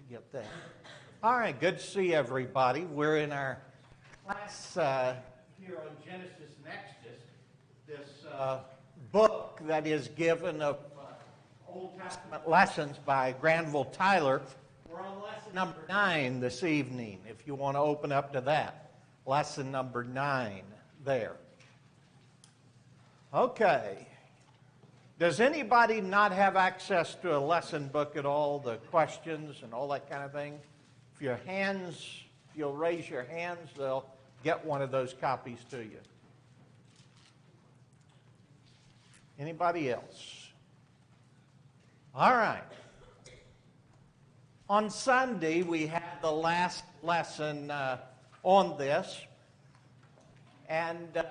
get that. All right, good to see everybody. We're in our class here on Genesis and Exodus, this book that is given of Old Testament lessons by Granville Tyler. We're on lesson number 9 this evening, if you want to open up to that. Lesson number 9 there. Okay. Does anybody not have access to a lesson book at all, the questions and all that kind of thing? If you'll raise your hands, they'll get one of those copies to you. Anybody else? All right. On Sunday, we had the last lesson on this, and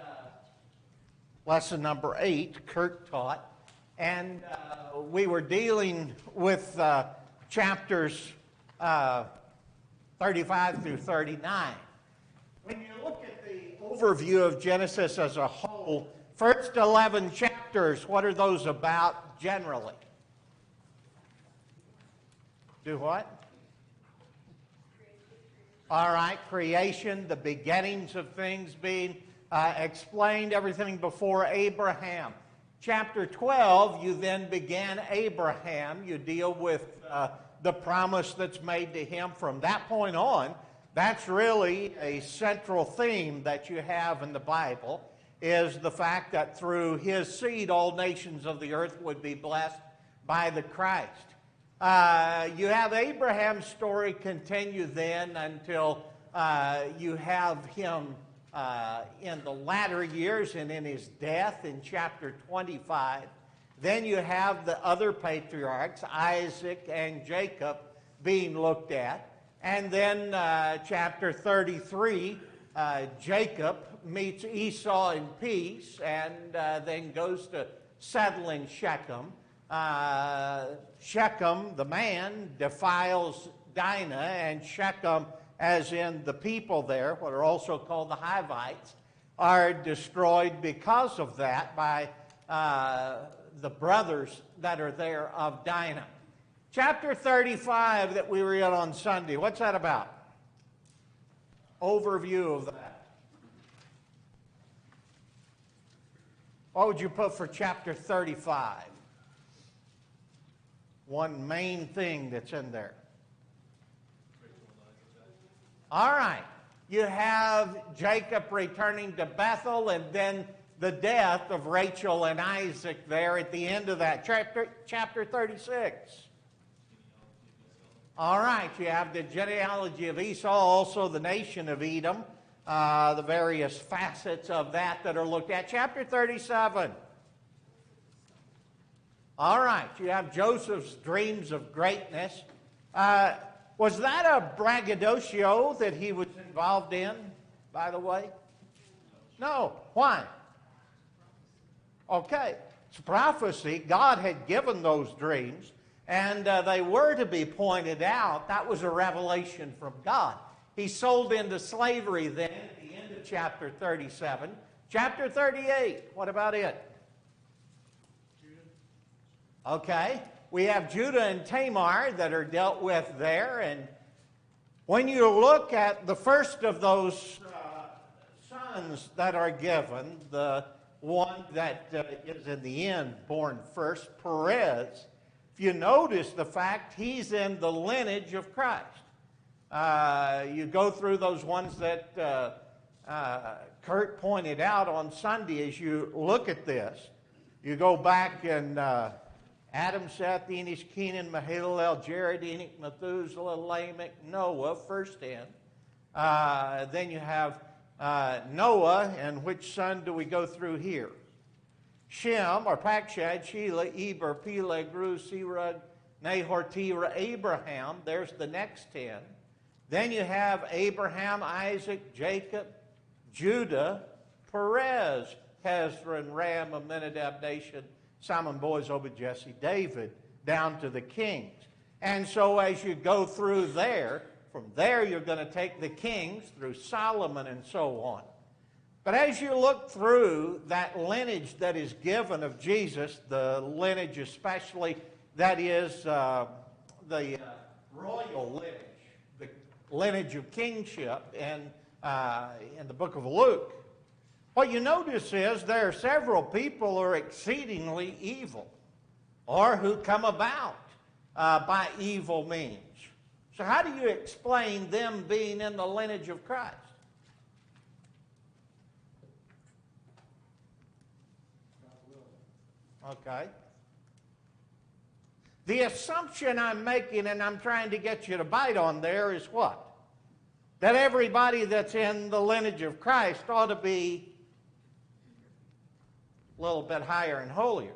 lesson number 8, Kurt taught. And we were dealing with chapters 35 through 39. When you look at the overview of Genesis as a whole, first 11 chapters, what are those about generally? Do what? All right, creation, the beginnings of things being explained, everything before Abraham. Chapter 12, you then began Abraham. You deal with the promise that's made to him. From that point on, that's really a central theme that you have in the Bible, is the fact that through his seed, all nations of the earth would be blessed by the Christ. You have Abraham's story continue then until you have him in the latter years and in his death in chapter 25. Then you have the other patriarchs, Isaac and Jacob, being looked at. And then chapter 33, Jacob meets Esau in peace and then goes to settle in Shechem. Shechem, the man, defiles Dinah, and Shechem, as in the people there, what are also called the Hivites, are destroyed because of that by the brothers that are there of Dinah. Chapter 35 that we read on Sunday, what's that about? Overview of that. What would you put for chapter 35? One main thing that's in there. All right. You have Jacob returning to Bethel, and then the death of Rachel and Isaac there at the end of that chapter 36. All right. You have the genealogy of Esau, also the nation of Edom, the various facets of that are looked at. Chapter 37. All right. You have Joseph's dreams of greatness. Was that a braggadocio that he was involved in, by the way? No. Why? Okay. It's prophecy. God had given those dreams, and they were to be pointed out. That was a revelation from God. He's sold into slavery then at the end of chapter 37. Chapter 38, what about it? Okay. We have Judah and Tamar that are dealt with there, and when you look at the first of those sons that are given, the one that is in the end born first, Perez, if you notice the fact he's in the lineage of Christ. You go through those ones that Kurt pointed out on Sunday as you look at this. You go back and Adam, Seth, Enosh, Kenan, Mahalalel, Jared, Enoch, Methuselah, Lamech, Noah, first in. Then you have Noah, and which son do we go through here? Shem, or Pakshad, Shelah, Eber, Peleg, Ru, Serug, Nahor, Terah, Abraham. There's the next 10. Then you have Abraham, Isaac, Jacob, Judah, Perez, Hezron, Ram, Amminadab, Nahshon, Simon, Boaz, Obed, Jesse, David, down to the kings. And so as you go through there, from there you're going to take the kings through Solomon and so on. But as you look through that lineage that is given of Jesus, the lineage especially that is the royal lineage, the lineage of kingship in the book of Luke. What you notice is there are several people who are exceedingly evil, or who come about by evil means. So how do you explain them being in the lineage of Christ? Okay. The assumption I'm making, and I'm trying to get you to bite on there, is what? That everybody that's in the lineage of Christ ought to be a little bit higher and holier.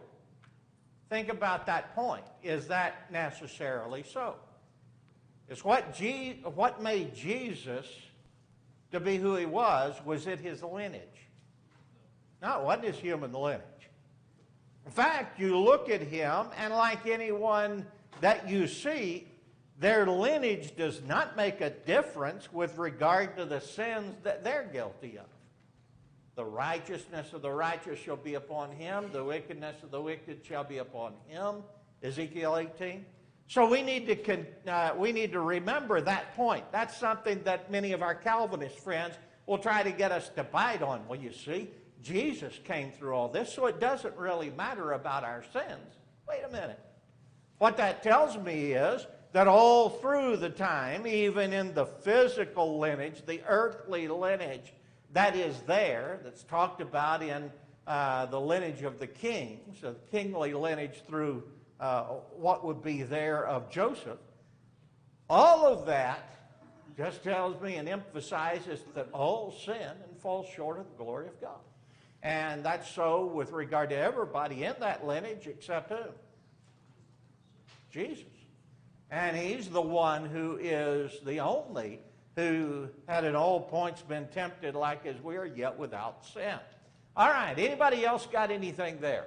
Think about that point. Is that necessarily so? It's what made Jesus to be who he was it his lineage? No, it wasn't his human lineage. In fact, you look at him, and like anyone that you see, their lineage does not make a difference with regard to the sins that they're guilty of. The righteousness of the righteous shall be upon him. The wickedness of the wicked shall be upon him. Ezekiel 18. So we need to remember that point. That's something that many of our Calvinist friends will try to get us to bite on. Well, you see, Jesus came through all this, so it doesn't really matter about our sins. Wait a minute. What that tells me is that all through the time, even in the physical lineage, the earthly lineage that is there, that's talked about in the lineage of the kings, the kingly lineage through what would be there of Joseph, all of that just tells me and emphasizes that all sin and falls short of the glory of God. And that's so with regard to everybody in that lineage except who? Jesus. And he's the one who is the only who had at all points been tempted like as we are, yet without sin. All right, anybody else got anything there?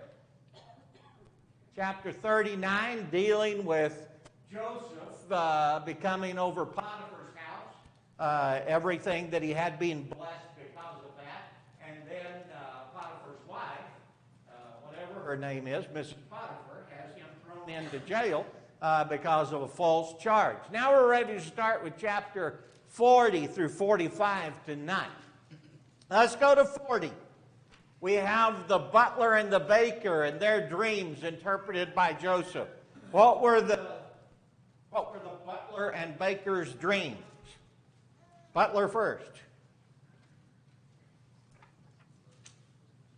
Chapter 39, dealing with Joseph becoming over Potiphar's house, everything that he had being blessed because of that, and then Potiphar's wife, whatever her name is, Mrs. Potiphar, has him thrown into jail because of a false charge. Now we're ready to start with chapter 40 through 45 tonight. Let's go to 40. We have the butler and the baker and their dreams interpreted by Joseph. What were the butler and baker's dreams? Butler first.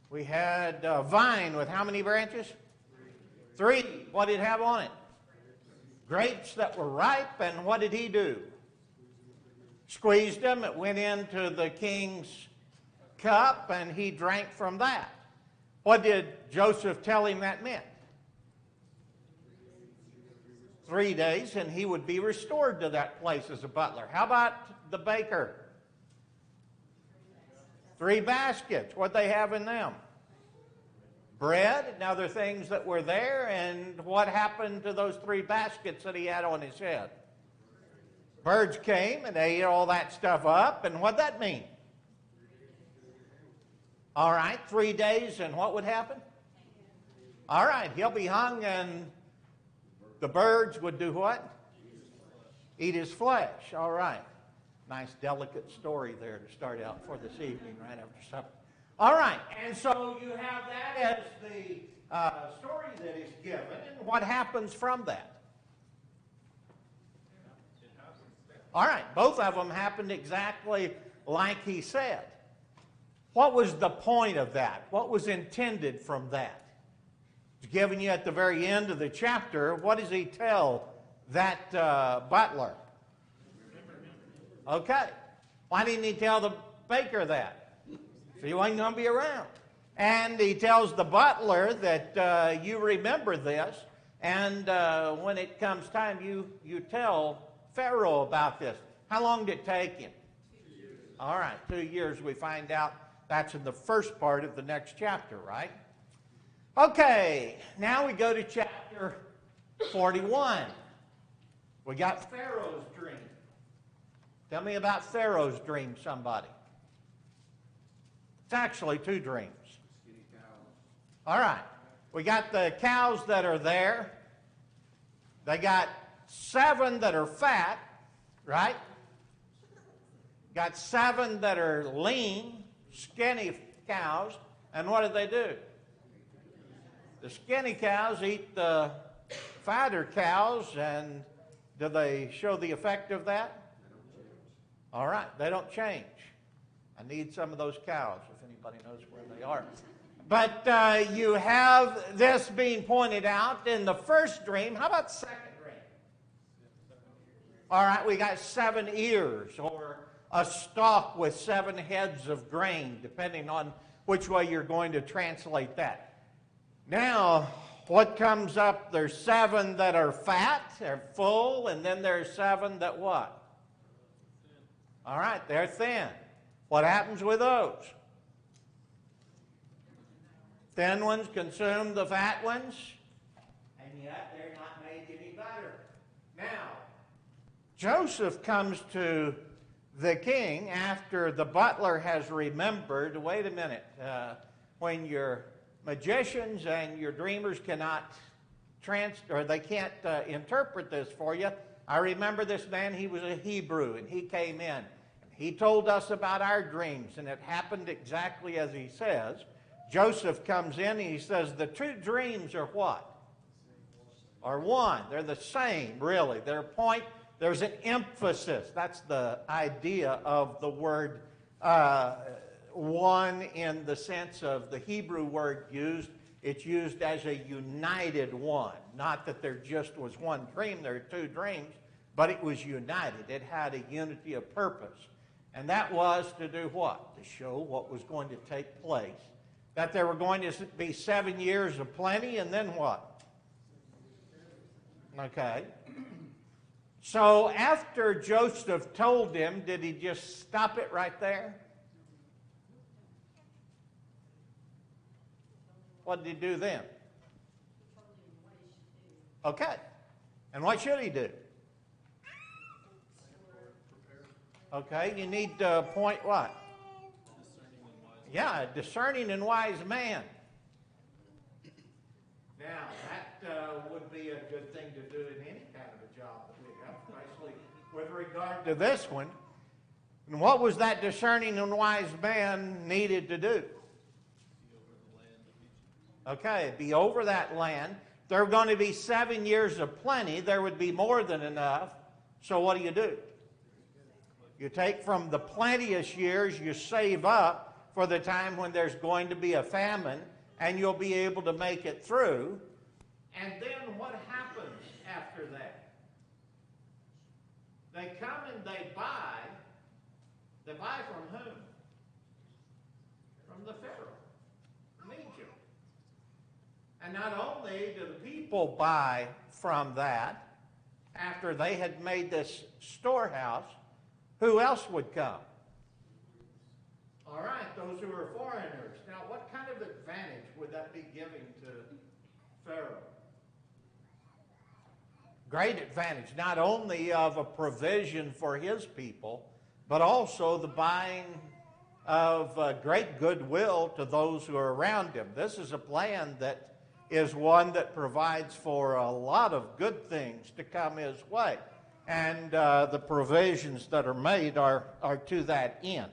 We had a vine with how many branches? 3. What did it have on it? Grapes that were ripe, and what did he do? Squeezed them. It went into the king's cup, and he drank from that. What did Joseph tell him that meant? 3 days, and he would be restored to that place as a butler. How about the baker? 3 baskets. What they have in them? Bread and other things that were there. And what happened to those 3 baskets that he had on his head? Birds came and they ate all that stuff up. And what'd that mean? All right, 3 days, and what would happen? All right, he'll be hung, and the birds would do what? Eat his flesh. All right. Nice, delicate story there to start out for this evening, right after supper. All right, and so you have that as the story that is given, and what happens from that? All right, both of them happened exactly like he said. What was the point of that? What was intended from that? It's given you at the very end of the chapter. What does he tell that butler? Okay. Why didn't he tell the baker that? So he wasn't going to be around. And he tells the butler that you remember this, and when it comes time, you tell Pharaoh about this. How long did it take him? 2 years. All right, 2 years. We find out that's in the first part of the next chapter, right? Okay, now we go to chapter 41. We got Pharaoh's dream. Tell me about Pharaoh's dream, somebody. It's actually 2 dreams. All right. We got the cows that are there. They got 7 that are fat, right? Got 7 that are lean, skinny cows. And what do? The skinny cows eat the fatter cows, and do they show the effect of that? All right, they don't change. I need some of those cows, if anybody knows where they are. But you have this being pointed out in the first dream. How about the second dream? All right, we got 7 ears, or a stalk with 7 heads of grain, depending on which way you're going to translate that. Now, what comes up? There's 7 that are fat, they're full, and then there's 7 that what? All right, they're thin. What happens with those? Thin ones consume the fat ones, and yet they're not made any better. Now, Joseph comes to the king after the butler has remembered, wait a minute, when your magicians and your dreamers cannot they can't interpret this for you. I remember this man, he was a Hebrew, and he came in. He told us about our dreams, and it happened exactly as he says. Joseph comes in, and he says, the 2 dreams are what? Are one. They're the same, really. There's an emphasis. That's the idea of the word one in the sense of the Hebrew word used. It's used as a united one. Not that there just was one dream, there are 2 dreams, but it was united. It had a unity of purpose. And that was to do what? To show what was going to take place. That there were going to be 7 years of plenty, and then what? Okay. So after Joseph told him, did he just stop it right there? What did he do then? Okay. And what should he do? Okay, you need to appoint what? Yeah, a discerning and wise man. Now, that would be a good thing to do in any kind of a job that we have, especially with regard to this one. And what was that discerning and wise man needed to do? Okay, be over that land. There were going to be 7 years of plenty. There would be more than enough. So what do? You take from the plenteous years, you save up for the time when there's going to be a famine, and you'll be able to make it through. And then what happens after that? They come and they buy. They buy from whom? From the Pharaoh, from Egypt. And not only do the people buy from that, after they had made this storehouse, who else would come? All right, those who are foreigners. Now, what kind of advantage would that be giving to Pharaoh? Great advantage, not only of a provision for his people, but also the buying of great goodwill to those who are around him. This is a plan that is one that provides for a lot of good things to come his way. And the provisions that are made are to that end.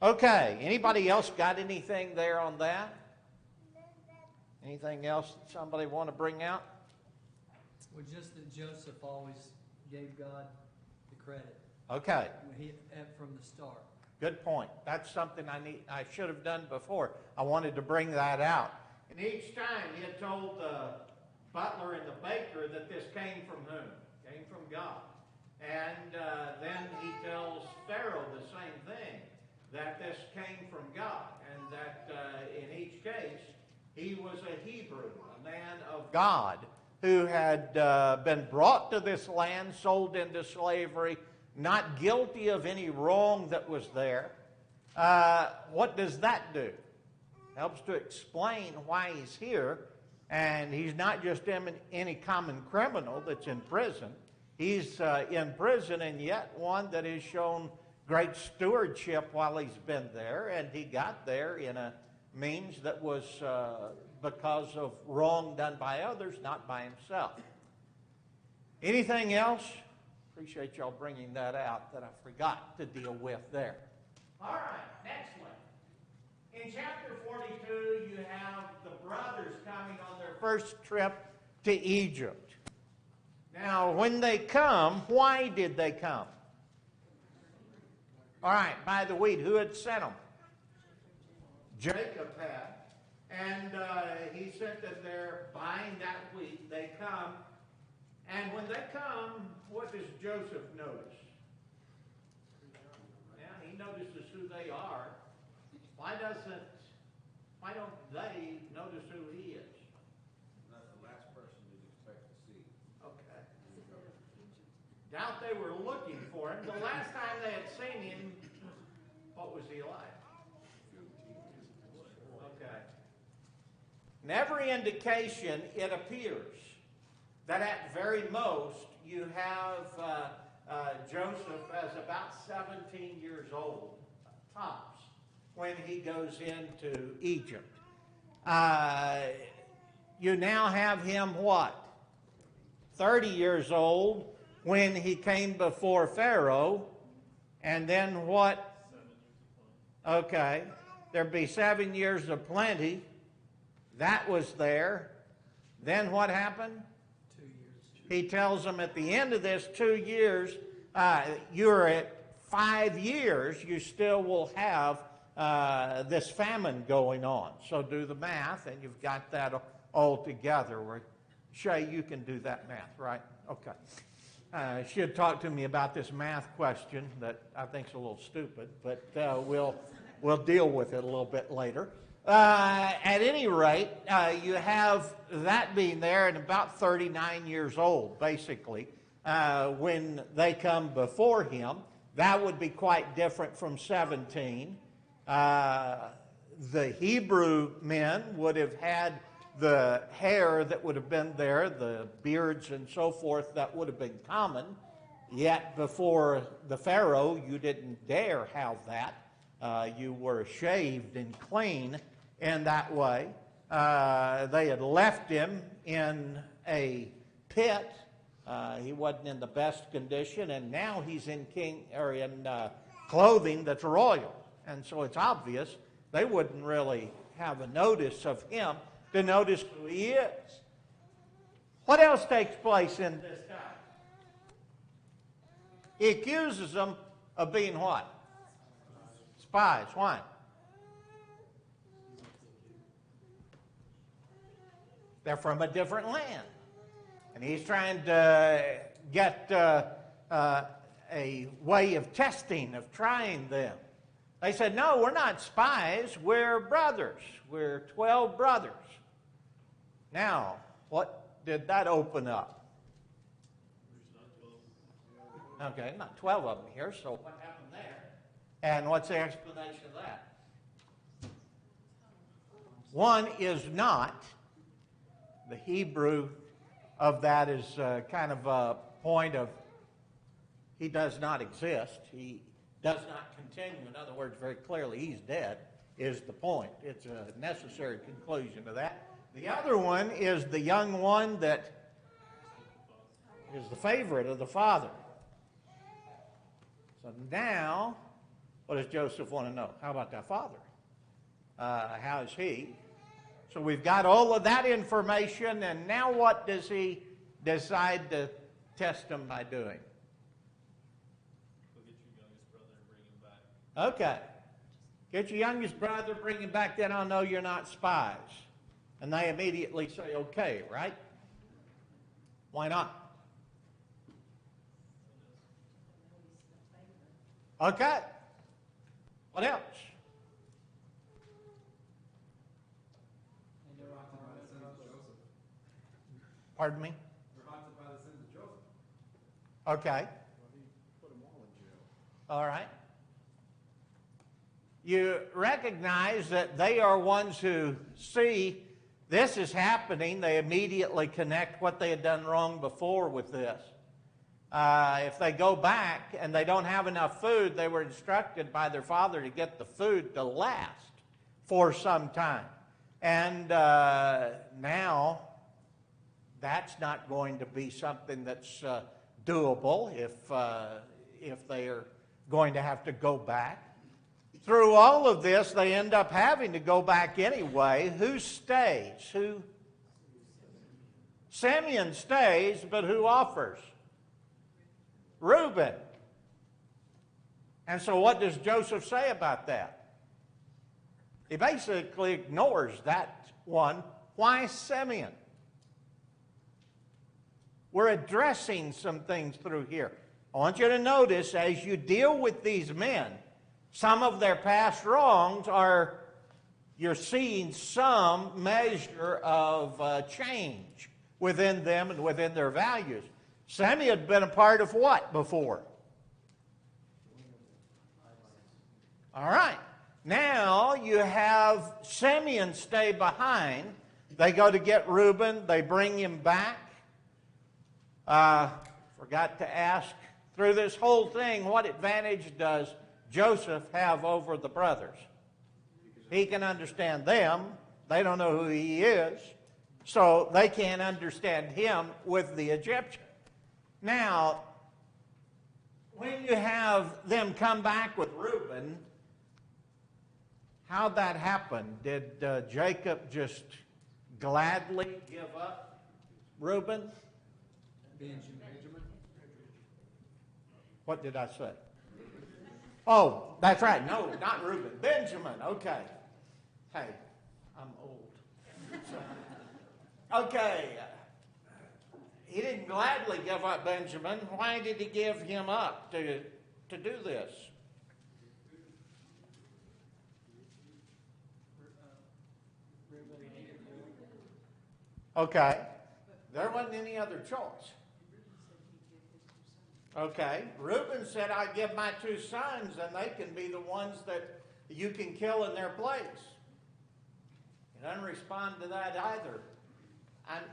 Okay, anybody else got anything there on that? Anything else that somebody want to bring out? Well, just that Joseph always gave God the credit. Okay. From the start. Good point. That's something I should have done before. I wanted to bring that out. And each time he had told the butler and the baker that this came from whom? Came from God. And then he tells Pharaoh the same thing, that this came from God, and that in each case he was a Hebrew, a man of God, who had been brought to this land, sold into slavery, not guilty of any wrong that was there. What does that do? Helps to explain why he's here, and he's not just any common criminal that's in prison. He's in prison, and yet one that has shown great stewardship while he's been there, and he got there in a means that was because of wrong done by others, not by himself. Anything else? Appreciate y'all bringing that out that I forgot to deal with there. All right, next one. In chapter 42, you have the brothers coming on their first trip to Egypt. Now, when they come, why did they come? All right, by the wheat, who had sent them? Jacob had. And he sent them there buying that wheat. They come. And when they come, what does Joseph notice? Yeah, he notices who they are. Why don't they notice who he is? That's the last person you'd expect to see. Okay. Doubt they were looking for him. The last time they had seen him, what was he like? Okay. In every indication, it appears that at very most you have Joseph as about 17 years old, tops, when he goes into Egypt. You now have him what? 30 years old when he came before Pharaoh. And then what? Okay. There'd be 7 years of plenty. That was there. Then what happened? 2 years. He tells them at the end of this 2 years, you're at 5 years, you still will have this famine going on. So do the math, and you've got that all together. Shay, you can do that math, right? Okay. She had talked to me about this math question that I think's a little stupid, but we'll deal with it a little bit later. At any rate, you have that being there and about 39 years old, basically, when they come before him. That would be quite different from 17. The Hebrew men would have had the hair that would have been there, the beards and so forth, that would have been common. Yet before the Pharaoh, you didn't dare have that. You were shaved and clean in that way. They had left him in a pit. He wasn't in the best condition, and now he's in clothing that's royal. And so it's obvious they wouldn't really have a notice of him to notice who he is. What else takes place in this time? He accuses them of being what? Spies. Why? They're from a different land. And he's trying to get a way of testing, of trying them. They said, no, we're not spies. We're brothers. We're 12 brothers. Now, what did that open up? Okay, not 12 of them here, so what happened there? And what's the explanation of that? One is not. The Hebrew of that is kind of a point of he does not exist. He does not continue. In other words, very clearly, he's dead is the point. It's a necessary conclusion to that. The other one is the young one that is the favorite of the father. So now, what does Joseph want to know? How about that father? How is he? So we've got all of that information, and now what does he decide to test him by doing? Go get your youngest brother and bring him back. Okay. Get your youngest brother, bring him back, then I'll know you're not spies. And they immediately say, okay, right? Why not? Okay. What else? Pardon me? They're haunted by the sins of Joseph. Okay. Well, he put them all in jail. All right. You recognize that they are ones who see this is happening. They immediately connect what they had done wrong before with this. If they go back and they don't have enough food, they were instructed by their father to get the food to last for some time. And now that's not going to be something that's doable if they are going to have to go back. Through all of this, they end up having to go back anyway. Who stays? Simeon stays, but who offers? Reuben. And so what does Joseph say about that? He basically ignores that one. Why Simeon? We're addressing some things through here. I want you to notice as you deal with these men, some of their past wrongs are, you're seeing some measure of change within them and within their values. Simeon had been a part of what before? All right. Now you have Simeon stay behind. They go to get Reuben. They bring him back. Forgot to ask, through this whole thing, what advantage does Joseph have over the brothers? He can understand them. They don't know who he is. So they can't understand him with the Egyptian. Now, when you have them come back with Reuben, how'd that happen? Did Jacob just gladly give up Reuben? Benjamin. What did I say? Oh, that's right. No, not Reuben. Benjamin. Okay. Hey, I'm old. Okay. He didn't gladly give up Benjamin. Why did he give him up to do this? Okay. There wasn't any other choice. Okay. Reuben said, I give my 2 sons and they can be the ones that you can kill in their place. He doesn't respond to that either. And,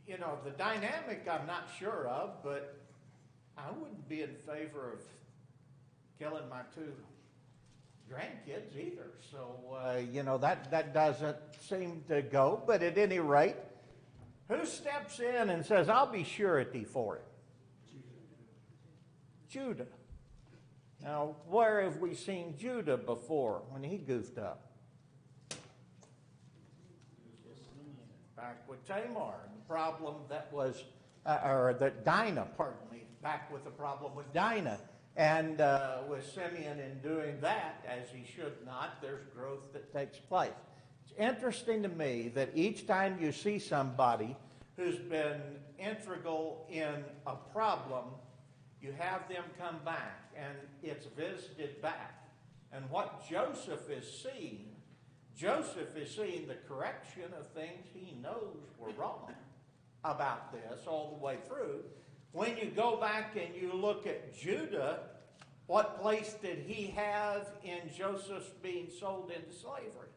you know, the dynamic I'm not sure of, but I wouldn't be in favor of killing my 2 grandkids either. So, you know, that doesn't seem to go. But at any rate, who steps in and says, I'll be surety for it? Judah. Now, where have we seen Judah before when he goofed up? Back with Tamar, the problem that was, or that Dinah, pardon me, back with the problem with Dinah. And with Simeon in doing that, as he should not, there's growth that takes place. It's interesting to me that each time you see somebody who's been integral in a problem, you have them come back, and it's visited back. And what Joseph is seeing the correction of things he knows were wrong about this all the way through. When you go back and you look at Judah, what place did he have in Joseph's being sold into slavery?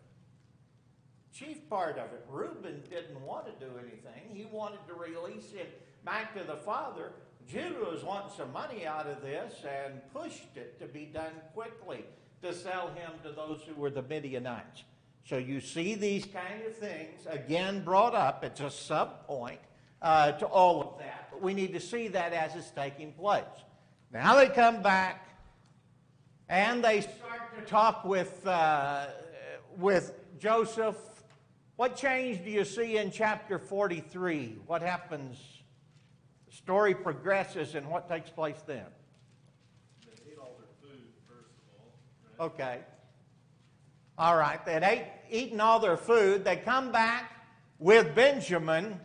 Chief part of it. Reuben didn't want to do anything. He wanted to release him back to the father. Judah was wanting some money out of this and pushed it to be done quickly to sell him to those who were the Midianites. So you see these kind of things again brought up. It's a sub-point to all of that. But we need to see that as it's taking place. Now they come back and they start to talk with Joseph. What change do you see in chapter 43? What happens? The story progresses, and what takes place then? They ate all their food, first of all. Right? Okay. All right. They'd eaten all their food. They come back with Benjamin,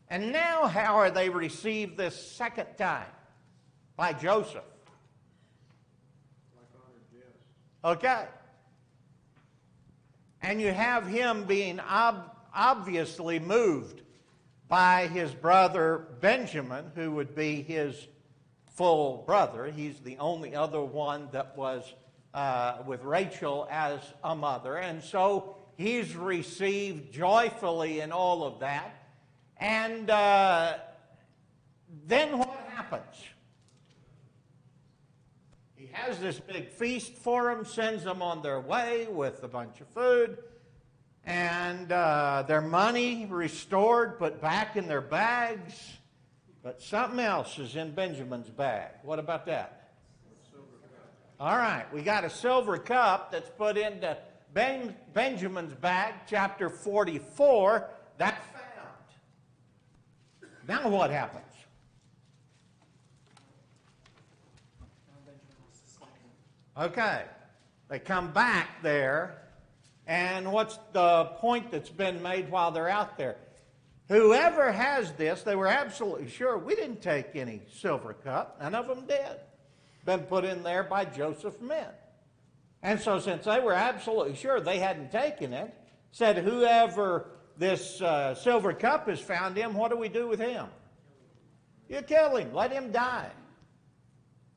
and now how are they received this second time? By Joseph. Like honored guests. Okay. And you have him being obviously moved by his brother Benjamin, who would be his full brother. He's the only other one that was with Rachel as a mother. And so he's received joyfully in all of that. And then what happens? He has this big feast for them, sends them on their way with a bunch of food. and their money restored, put back in their bags. But something else is in Benjamin's bag. What about that? All right, we got a silver cup that's put into Benjamin's bag, chapter 44. That's found. Now what happens? Okay, they come back there, and what's the point that's been made while they're out there? Whoever has this, they were absolutely sure, we didn't take any silver cup. None of them did. Been put in there by Joseph's men. And so since they were absolutely sure they hadn't taken it, said whoever this silver cup is found in, what do we do with him? You kill him. Let him die.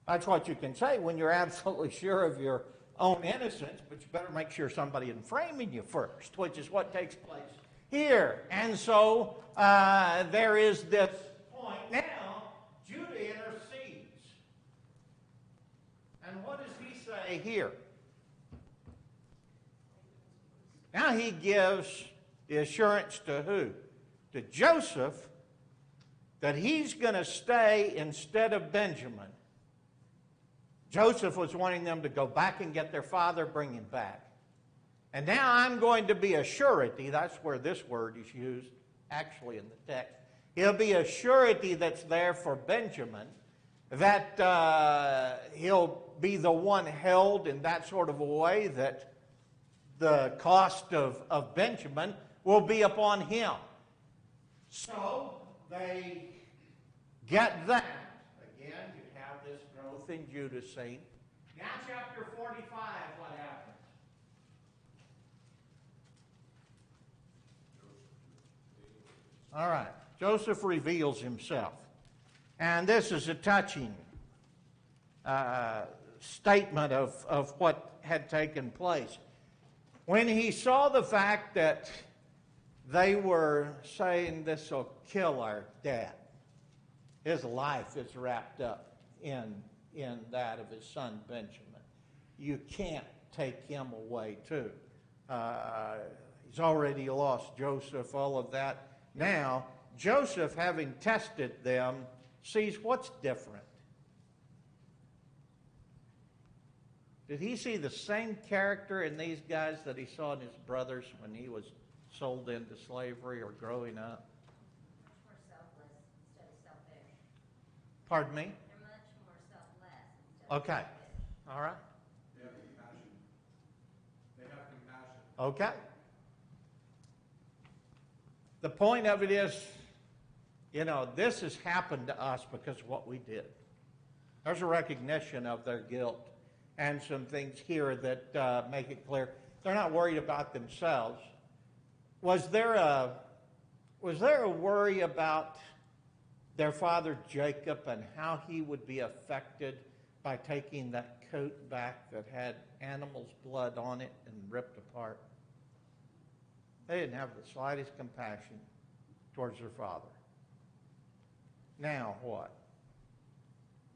That's what you can say when you're absolutely sure of your own innocence, but you better make sure somebody isn't framing you first, which is what takes place here. And so there is this point. Now, Judah intercedes. And what does he say here? Now he gives the assurance to who? To Joseph, that he's going to stay instead of Benjamin. Joseph was wanting them to go back and get their father, bring him back. And now I'm going to be a surety. That's where this word is used actually in the text. He'll be a surety that's there for Benjamin, that he'll be the one held in that sort of a way that the cost of Benjamin will be upon him. So they get that. Again, you have this growth in Judah's seed. Now chapter 45, what happens? All right. Joseph reveals himself. And this is a touching statement of what had taken place. When he saw the fact that they were saying this will kill our dad, his life is wrapped up in that of his son Benjamin. You can't take him away too. He's already lost Joseph, all of that. Now, Joseph, having tested them, sees what's different. Did he see the same character in these guys that he saw in his brothers when he was sold into slavery or growing up? Much more selfless instead of selfish. Pardon me? They're much more selfless instead Okay. of selfish. All right. They have compassion. They have compassion. Okay. The point of it is, this has happened to us because of what we did. There's a recognition of their guilt and some things here that make it clear they're not worried about themselves. Was there a worry about their father Jacob and how he would be affected by taking that coat back that had animal's blood on it and ripped apart? They didn't have the slightest compassion towards their father. Now what?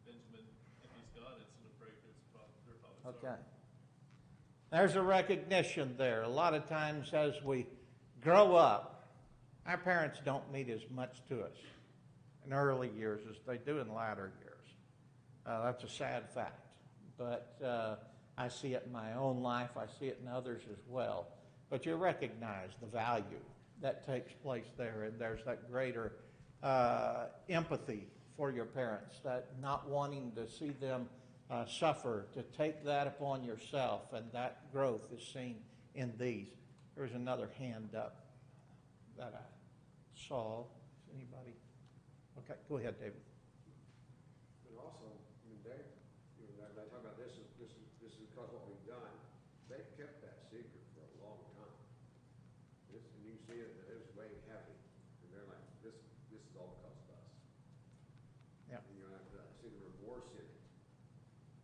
Benjamin, if he's God, it's an break their father's Okay. heart. There's a recognition there. A lot of times as we grow up, our parents don't mean as much to us in early years as they do in latter years. That's a sad fact. But I see it in my own life. I see it in others as well. But you recognize the value that takes place there, and there's that greater empathy for your parents, that not wanting to see them suffer, to take that upon yourself, and that growth is seen in these. There's another hand up that I saw. Is anybody? Okay, go ahead, David. But also, they talk about this is because of what we've done. They've kept that secret for a long time. And you see it weighing heavy, and they're like, this is all because of us. Yeah. And I see the remorse in it.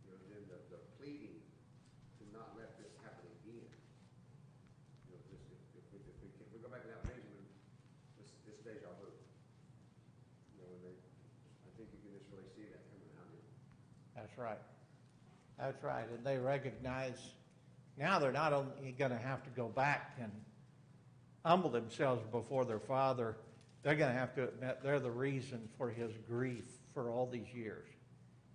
Then the pleading to not let this happen again. If we go back to that Benjamin, this deja vu. I think you can just really see that coming out here. That's right. That's right. And they recognize now they're not only going to have to go back and humble themselves before their father, they're going to have to admit they're the reason for his grief for all these years.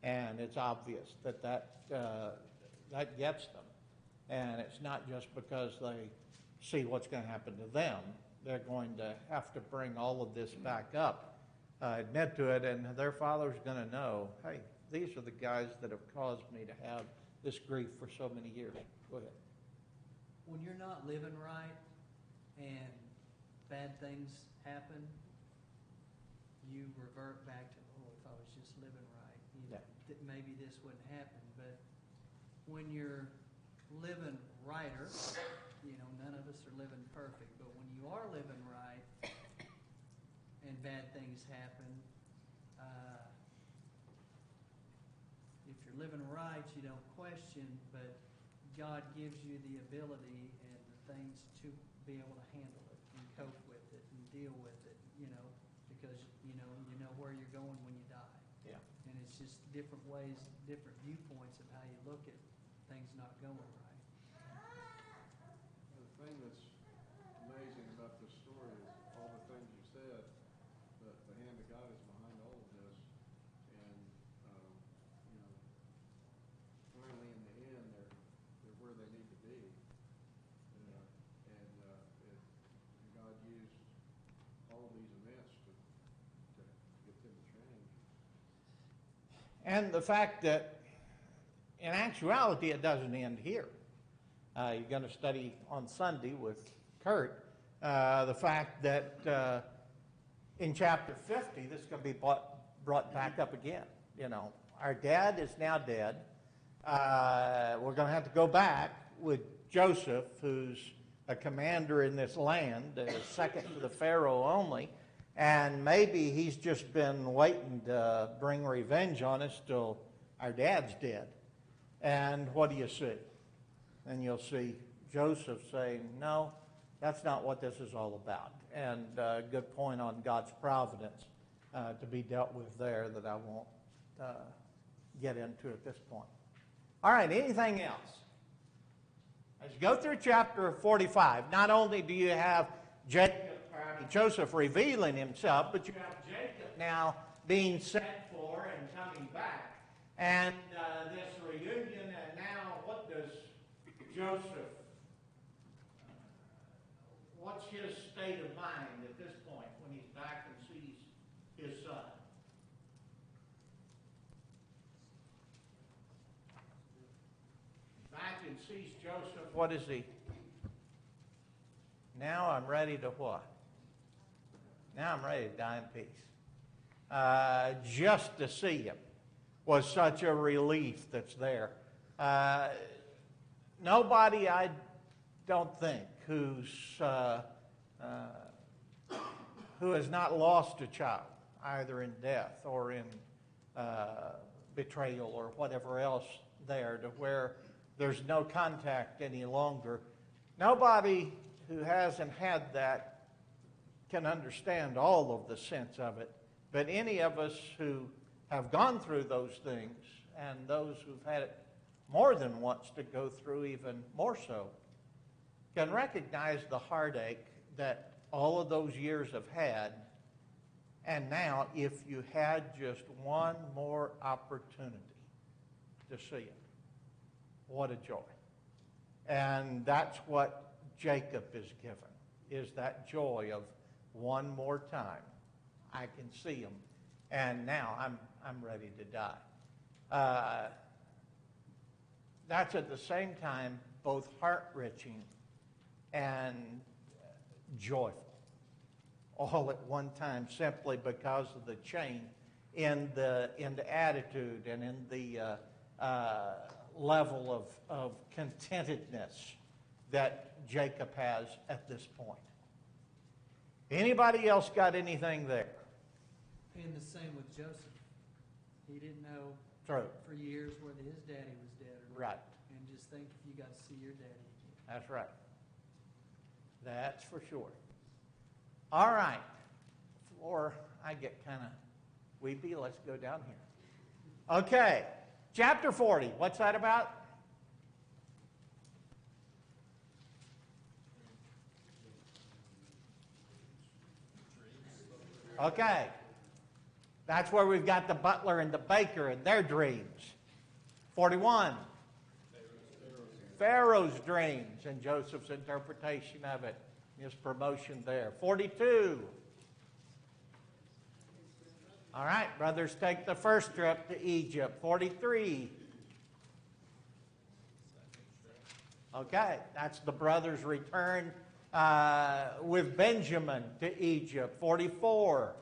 And it's obvious that that gets them. And it's not just because they see what's going to happen to them. They're going to have to bring all of this back up, admit to it, and their father's going to know, hey, these are the guys that have caused me to have this grief for so many years. Go ahead. When you're not living right and bad things happen, you revert back to, oh, if I was just living right, maybe this wouldn't happen. But when you're living righter, none of us are living perfect, but when you are living right and bad things happen, if you're living right, you don't question, but God gives you the ability and the things to be able to handle it and cope with it and deal with it, because you know where you're going when you die. Yeah. And it's just different ways, different viewpoints of how you look at things not going right. The thing that's amazing about this story is all the things you said, that the hand of God is behind all of this, and finally in the end they're where they need to be, and God used all of these events to get them to change. And the fact that, in actuality, it doesn't end here. You're going to study on Sunday with Kurt the fact that in chapter 50, this is going to be brought back up again. Our dad is now dead. We're going to have to go back with Joseph, who's a commander in this land, second to the Pharaoh only, and maybe he's just been waiting to bring revenge on us till our dad's dead. And what do you see? And you'll see Joseph saying, no, that's not what this is all about. And a good point on God's providence to be dealt with there that I won't get into at this point. All right, anything else? As you go through chapter 45, not only do you have Joseph revealing himself, but you have Jacob now being sent for and coming back. And this reunion, and now what does Joseph, what's his state of mind at this point when he's back and sees his son? Back and sees Joseph, what is he? Now I'm ready to what? Now I'm ready to die in peace. Just to see him was such a relief that's there. Nobody, I don't think, who has not lost a child, either in death or in betrayal or whatever else there, to where there's no contact any longer. Nobody who hasn't had that can understand all of the sense of it, but any of us who have gone through those things, and those who've had it more than once to go through, even more so, can recognize the heartache that all of those years have had. And now, if you had just one more opportunity to see it, what a joy. And that's what Jacob is given, is that joy of one more time. I can see him, and now I'm ready to die. That's at the same time both heart-wrenching and joyful, all at one time, simply because of the change in the attitude and in the level of contentedness that Jacob has at this point. Anybody else got anything there? And the same with Joseph. He didn't know True. for years whether his daddy was dead or not. Right. And just think if you got to see your daddy again. That's right. That's for sure. All right. Before I get kind of weepy, let's go down here. Okay. Chapter 40. What's that about? Okay. That's where we've got the butler and the baker and their dreams. 41. Pharaoh's dreams and Joseph's interpretation of it. His promotion there. 42. All right, brothers take the first trip to Egypt. 43. Okay, that's the brothers' return with Benjamin to Egypt. 44.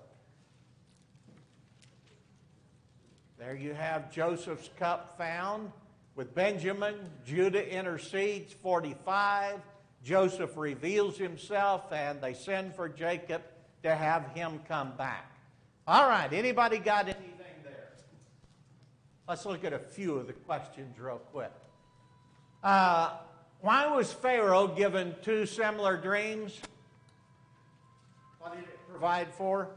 There you have Joseph's cup found with Benjamin. Judah intercedes. 45. Joseph reveals himself and they send for Jacob to have him come back. All right, anybody got anything there? Let's look at a few of the questions real quick. Why was Pharaoh given two similar dreams? What did it provide for?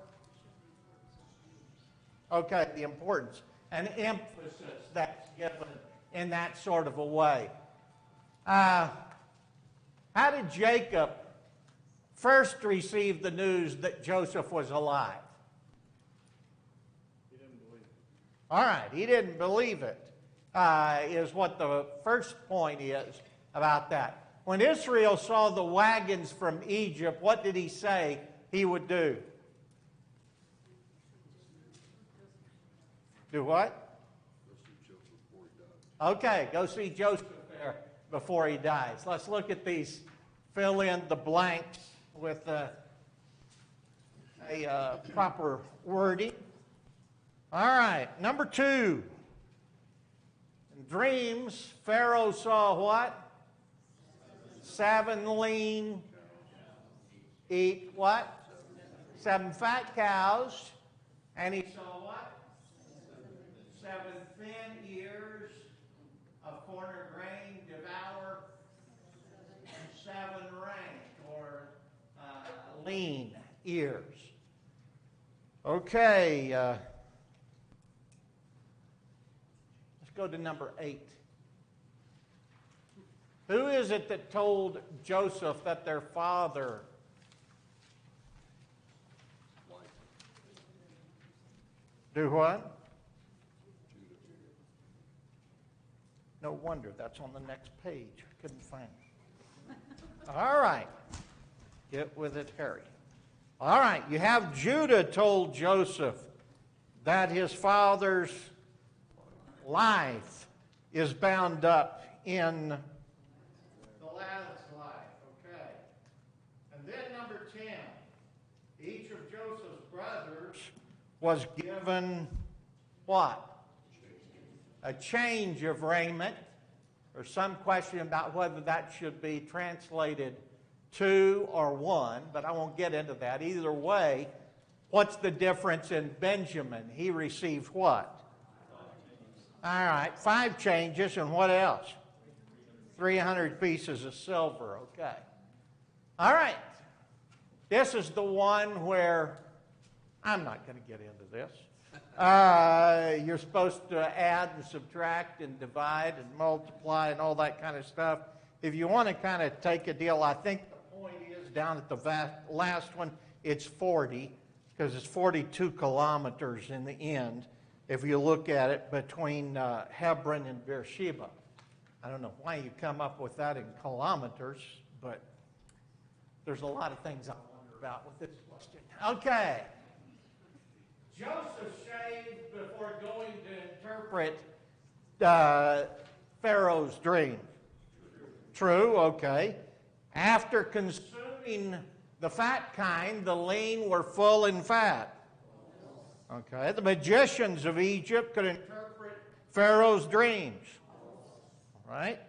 Okay, the importance and emphasis that's given in that sort of a way. How did Jacob first receive the news that Joseph was alive? He didn't believe it. All right, he didn't believe it, is what the first point is about that. When Israel saw the wagons from Egypt, what did he say he would do? Do what? Go see Joseph before he died. Okay, go see Joseph there before he dies. Let's look at these, fill in the blanks with a proper wording. All right, number 2. In dreams, Pharaoh saw what? 7 lean, eat what? 7 fat cows. And he saw what? 7 thin ears of corn or grain devour 7 rank or lean ears. Okay. Let's go to number 8. Who is it that told Joseph that their father do what? No wonder, that's on the next page. I couldn't find it. All right. Get with it, Harry. All right, you have Judah told Joseph that his father's life is bound up in the lad's life. Okay. And then number 10, each of Joseph's brothers was given what? A change of raiment. There's some question about whether that should be translated 2 or 1, but I won't get into that. Either way, what's the difference in Benjamin? He received what? All right, 5 changes, and what else? 300 pieces of silver, okay. All right, this is the one where I'm not going to get into this. You're supposed to add and subtract and divide and multiply and all that kind of stuff. If you want to kind of take a deal, I think the point is down at the last one, it's 40, because it's 42 kilometers in the end, if you look at it, between Hebron and Beersheba. I don't know why you come up with that in kilometers, but there's a lot of things I wonder about with this question. Okay. Joseph shaved before going to interpret Pharaoh's dream. True, okay. After consuming the fat kind, the lean were full in fat. Okay, the magicians of Egypt could interpret Pharaoh's dreams. All right.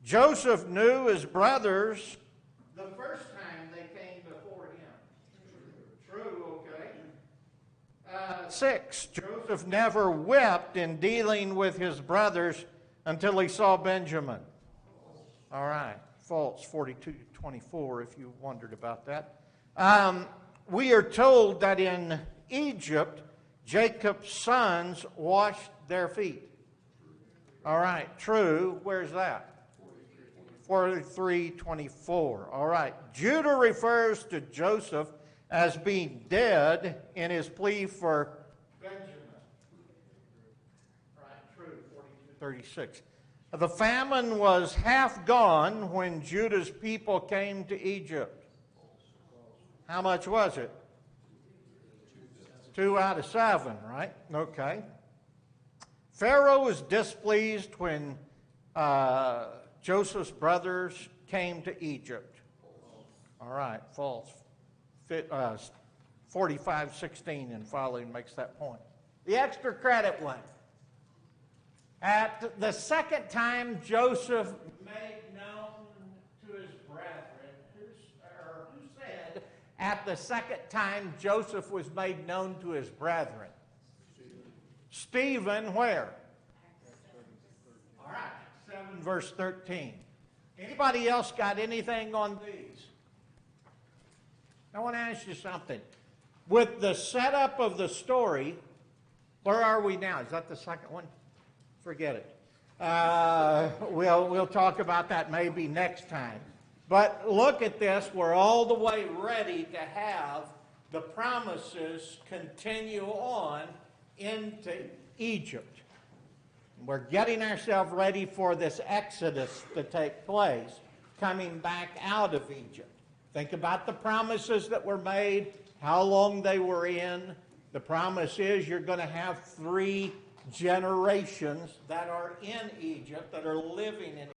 Joseph knew his brothers the first time they came before him. True, okay. 6, Joseph never wept in dealing with his brothers until he saw Benjamin. All right, false, 42:24, if you wondered about that. We are told that in Egypt, Jacob's sons washed their feet. All right, true. Where's that? 43:24. All right. Judah refers to Joseph as being dead in his plea for Benjamin. Right, true, 42:36. The famine was half gone when Judah's people came to Egypt. How much was it? 2 out of 7, right? Okay. Pharaoh was displeased when Joseph's brothers came to Egypt. All right, false. 45:16 and following makes that point. The extra credit one. At the second time Joseph made known to his brethren, who said at the second time Joseph was made known to his brethren? Stephen, where? All right, 7 verse 13. Anybody else got anything on these? I want to ask you something. With the setup of the story, where are we now? Is that the second one? Forget it. We'll talk about that maybe next time. But look at this. We're all the way ready to have the promises continue on into Egypt. We're getting ourselves ready for this exodus to take place, coming back out of Egypt. Think about the promises that were made, how long they were in. The promise is you're going to have 3 generations that are in Egypt, that are living in